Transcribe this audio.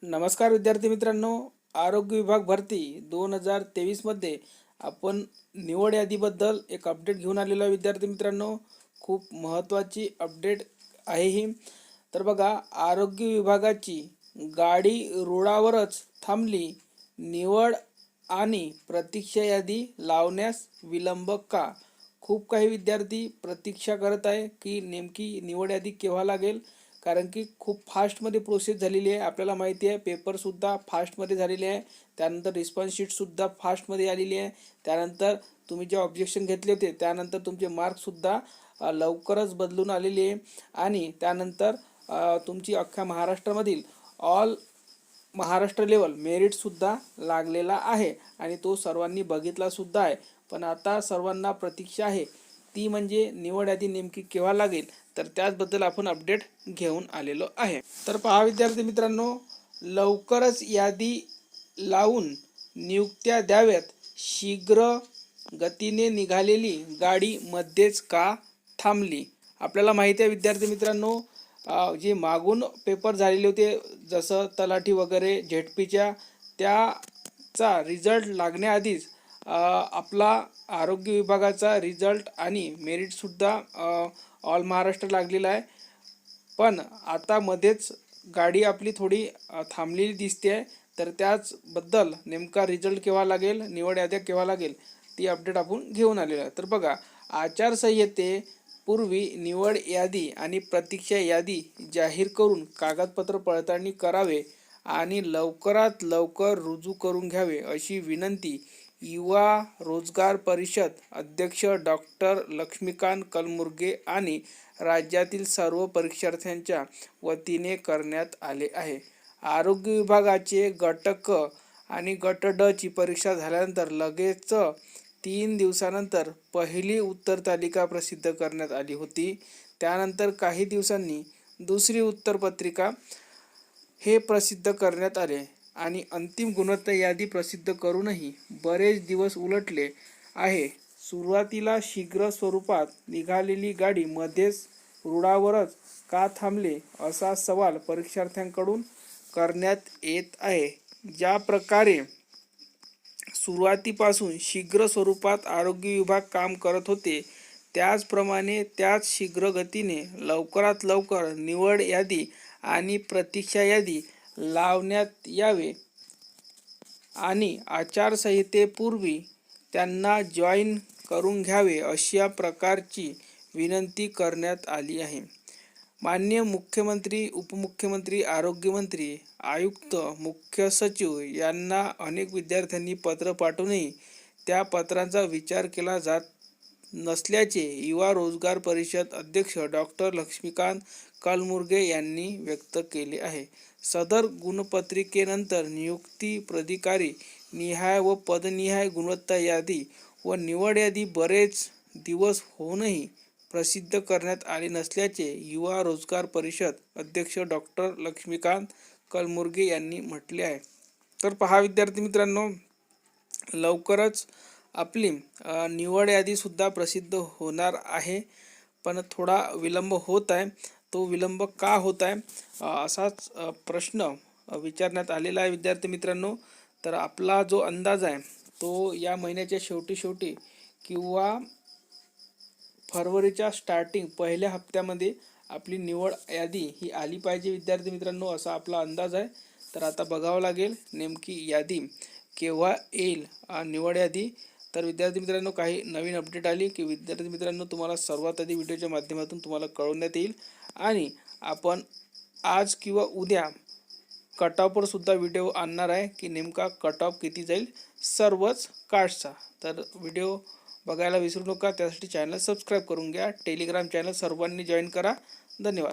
नमस्कार विद्यार्थी मित्रांनो, आरोग्य विभाग भरती 2023 मध्ये आपण निवड यादीबद्दल एक अपडेट घेऊन आलेलो आहे. विद्यार्थी मित्रांनो, खूप महत्त्वाची अपडेट आहे ही. तर बघा, आरोग्य विभागाची गाडी रुळावरच थांबली, निवड आणि प्रतीक्षा यादी लावण्यास विलंब का? खूप काही विद्यार्थी प्रतीक्षा करत आहे की नेमकी निवड यादी केव्हा लागेल, कारण की खूप फास्टमध्ये प्रोसेस झालेली आहे. आपल्याला माहिती आहे, पेपरसुद्धा फास्टमध्ये झालेले आहे. त्यानंतर रिस्पॉन्स शीटसुद्धा फास्टमध्ये आलेली आहे. त्यानंतर तुम्ही जे ऑब्जेक्शन घेतले होते त्यानंतर तुमचे मार्क्ससुद्धा लवकरच बदलून आलेले आहे. आणि त्यानंतर तुमची अख्ख्या महाराष्ट्रामधील ऑल महाराष्ट्र लेवल मेरिटसुद्धा लागलेला आहे आणि तो सर्वांनी बघितलासुद्धा आहे. पण आता सर्वांना प्रतीक्षा आहे ती म्हणजे निवड यादी नेमकी केव्हा लागेल, तर त्याचबद्दल आपण अपडेट घेऊन आलेलो आहे. तर पहा विद्यार्थी मित्रांनो, लवकरच यादी लावून नियुक्त्या द्याव्यात, शीघ्र गतीने निघालेली गाडी मध्येच का थांबली? आपल्याला माहिती आहे विद्यार्थी मित्रांनो, जे मागून पेपर झालेले होते जसं तलाठी वगैरे झेडपीच्या, त्याचा रिझल्ट लागण्याआधीच आपला आरोग्य विभागाचा रिझल्ट आणि मेरिटसुद्धा ऑल महाराष्ट्र लागलेला आहे. पण आता मध्येच गाडी आपली थोडी थांबलेली दिसते आहे. तर त्याचबद्दल नेमका रिझल्ट केव्हा लागेल, निवड याद्या केव्हा लागेल, ती अपडेट आपण घेऊन आलेलो आहे. तर बघा, आचारसंहितेपूर्वी निवड यादी आणि प्रतीक्षा यादी जाहीर करून कागदपत्र पडताळणी करावे आणि लवकरात लवकर रुजू करून घ्यावे, अशी विनंती युवा रोजगार परिषद अध्यक्ष डॉक्टर लक्ष्मीकांत कलमुर्गे आणि राज्यातील सर्व परीक्षार्थ्यांच्या वतीने करण्यात आले आहे. आरोग्य विभागाचे गट क आणि गट ड ची परीक्षा झाल्यानंतर लगेच 3 दिवसानंतर पहिली उत्तर तालिका प्रसिद्ध करण्यात आली होती. त्यानंतर काही दिवसांनी दुसरी उत्तरपत्रिका हे प्रसिद्ध करण्यात आले आणि अंतिम गुणवत्ता यादी प्रसिद्ध करूनही बरेच दिवस उलटले आहे. सुरुवातीला शीघ्र स्वरूपात निघालेली गाडी मध्येच रुळावरच का थांबले, असा सवाल परीक्षार्थ्यांकडून करण्यात येत आहे. ज्या प्रकारे सुरुवातीपासून शीघ्र स्वरूपात आरोग्य विभाग काम करत होते, त्याचप्रमाणे त्याच शीघ्र गतीने लवकरात लवकर निवड यादी आणि प्रतीक्षा यादी लावण्यात यावे आणि आचारसंहितेपूर्वी त्यांना जॉईन करून घ्यावे, अशा प्रकारची विनंती करण्यात आली आहे. माननीय मुख्यमंत्री, उपमुख्यमंत्री, आरोग्यमंत्री, आयुक्त, मुख्य सचिव यांना अनेक विद्यार्थ्यांनी पत्र पाठवूनही त्या पत्रांचा विचार केला जात नसल्याचे युवा रोजगार परिषद अध्यक्ष डॉक्टर लक्ष्मीकांत कलमुर्गे यांनी व्यक्त केले आहे. सदर गुणपत्रिकेनंतर नियुक्ती प्राधिकारी निहाय व पदनिहाय गुणवत्ता यादी व निवड यादी बरेच दिवस होऊनही प्रसिद्ध करण्यात आले नसल्याचे युवा रोजगार परिषद अध्यक्ष डॉक्टर लक्ष्मीकांत कलमुर्गे यांनी म्हटले आहे. तर पहा विद्यार्थी मित्रांनो, लवकरच आपली निवड यादीसुद्धा प्रसिद्ध होणार आहे, पण थोडा विलंब होत आहे. तो विलंब का होत आहे, असाच प्रश्न विचारण्यात आलेला आहे विद्यार्थी मित्रांनो. तर आपला जो अंदाज आहे तो या महिन्याच्या शेवटी किंवा फरवरीच्या स्टार्टिंग पहिल्या हप्त्यामध्ये आपली निवड यादी ही आली पाहिजे विद्यार्थी मित्रांनो, असा आपला अंदाज आहे. तर आता बघावं लागेल नेमकी यादी केव्हा येईल, निवड यादी. तर विद्यार्थी मित्रांनो, काही नवीन अपडेट आली की विद्यार्थी मित्रांनो तुम्हाला सर्वात आधी व्हिडिओच्या माध्यमातून तुम्हाला कळवण्यात येईल आणि आपण आज किंवा उद्या कट ऑफवर सुद्धा व्हिडिओ आणणार आहे की नेमका कट ऑफ किती जाईल सर्वच कास्टचा. तर व्हिडिओ बघायला विसरू नका. त्यासाठी चॅनल सबस्क्राईब करून घ्या. टेलिग्राम चॅनल सर्वांनी जॉईन करा. धन्यवाद.